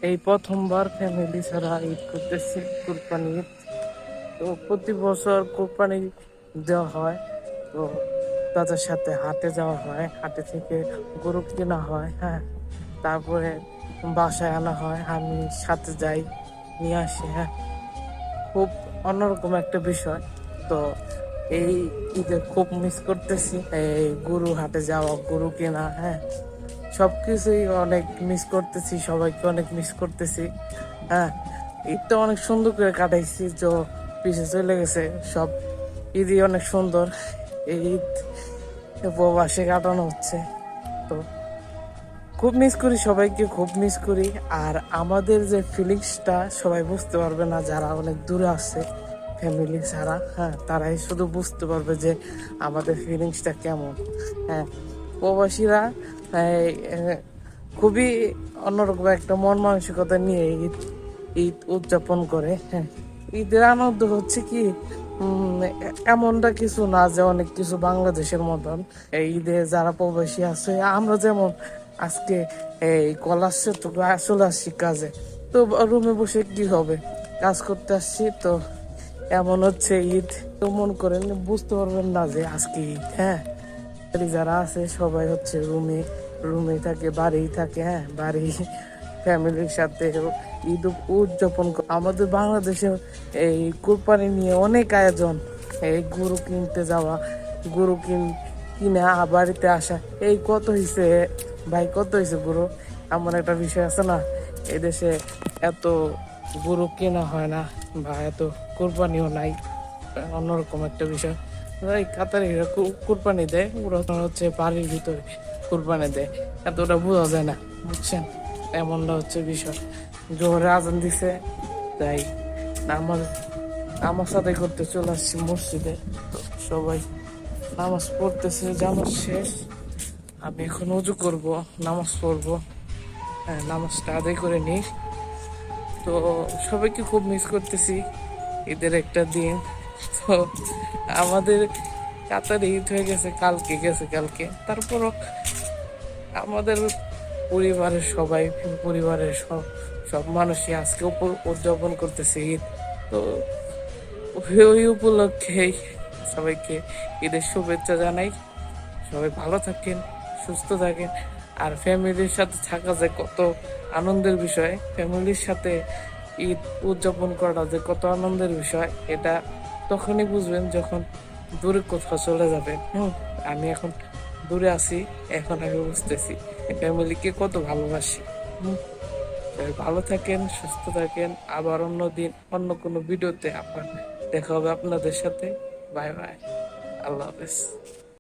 এই প্রথমবার ফ্যামিলি ছাড়া ঈদ করতেছি, কুরবানি ঈদ। তো প্রতি বছর কোরবানি দেওয়া হয়। তো তাদের সাথে হাটে যাওয়া হয়, হাটে থেকে গরু কেনা হয়, হ্যাঁ। তারপরে বাসায় আনা হয়, আমি সাথে যাই, নিয়ে আসি, হ্যাঁ। খুব অন্যরকম একটা বিষয়। তো এই ঈদে খুব মিস করতেছি, এই গরু হাটে যাওয়া, গরু কেনা, হ্যাঁ। সবকিছুই অনেক মিস করতেছি, সবাইকে অনেক মিস করতেছি, হ্যাঁ। ঈদটা অনেক সুন্দর করে কাটাইছি, তো পিছিয়ে চলে গেছে সব। ঈদই অনেক সুন্দর। এই ঈদ উপবাসে কাটানো হচ্ছে। তো খুব মিস করি, সবাইকে খুব মিস করি। আর আমাদের যে ফিলিংসটা সবাই বুঝতে পারবে না, যারা অনেক দূরে আছে ফ্যামিলি ছাড়া, হ্যাঁ, তারাই শুধু বুঝতে পারবে যে আমাদের ফিলিংসটা কেমন, হ্যাঁ। প্রবাসীরা খুবই অন্যরকম একটা মন মানসিকতা নিয়ে ঈদ ঈদ উদযাপন করে, হ্যাঁ। ঈদের আনন্দ হচ্ছে কি, এমনটা কিছু না যে অনেক কিছু বাংলাদেশের মতন। এই ঈদে যারা প্রবাসী আছে, আমরা যেমন আজকে এই কলার তো চলে আসছি কাজে, তো রুমে বসে কি হবে, কাজ করতে আসছি। তো এমন হচ্ছে ঈদ, তো মন করেন বুঝতে পারবেন না যে আজকে ঈদ, হ্যাঁ। যারা আছে সবাই হচ্ছে রুমে রুমে থাকে, বাড়ি থাকে, হ্যাঁ, বাড়ি ফ্যামিলির সাথে ঈদ উদযাপন আমাদের বাংলাদেশে এই কোরবানি নিয়ে অনেক আয়োজন। এই গরু কিনতে যাওয়া, গরু কিনে বাড়িতে আসা, এই কত হয়েছে ভাই, কত হয়েছে গরু। এমন একটা বিষয় আছে না, এদেশে এত গরু কেনা হয় না, বা এত কোরবানিও নাই, অন্যরকম একটা বিষয়। এই কাতারে কুরবানি দেয়, ওরা হচ্ছে বাড়ির ভিতরে কুরবানি দেয়, এতটা বোঝা যায় না, বুঝছেন। এমনটা হচ্ছে বিষয়। জোহরে আজান দিছে, তাই নামাজ নামাজ আদায় করতে চলে আসছি মসজিদে। তো সবাই নামাজ পড়তেছে, জামাত শেষ। আমি এখন উজু করব, নামাজ পড়বো, হ্যাঁ, নামাজটা আদায় করে নিই। তো সবাইকে খুব মিস করতেছি, ঈদের একটা দিন। তো আমাদের কাতারে ঈদ হয়ে গেছে কালকে, তারপরও আমাদের পরিবারের সবাই, পরিবারের সব সব মানুষই আজকে উদযাপন করতেছে ঈদ। তো ওই উপলক্ষেই সবাইকে ঈদের শুভেচ্ছা জানাই। সবাই ভালো থাকেন, সুস্থ থাকেন। আর ফ্যামিলির সাথে থাকা যে কত আনন্দের বিষয়, ফ্যামিলির সাথে ঈদ উদযাপন করাটা যে কত আনন্দের বিষয়, এটা তখনই বুঝবেন যখন দূরে কোথাও চলে যাবেন। আমি এখন দূরে আছি, এখন আমি বুঝতেছি ফ্যামিলিকে কত ভালোবাসি। সবাই ভালো থাকেন, সুস্থ থাকেন। আবার অন্য দিন অন্য কোনো ভিডিওতে আপনার দেখা হবে আপনাদের সাথে। বাই বাই, আল্লাহ হাফেজ।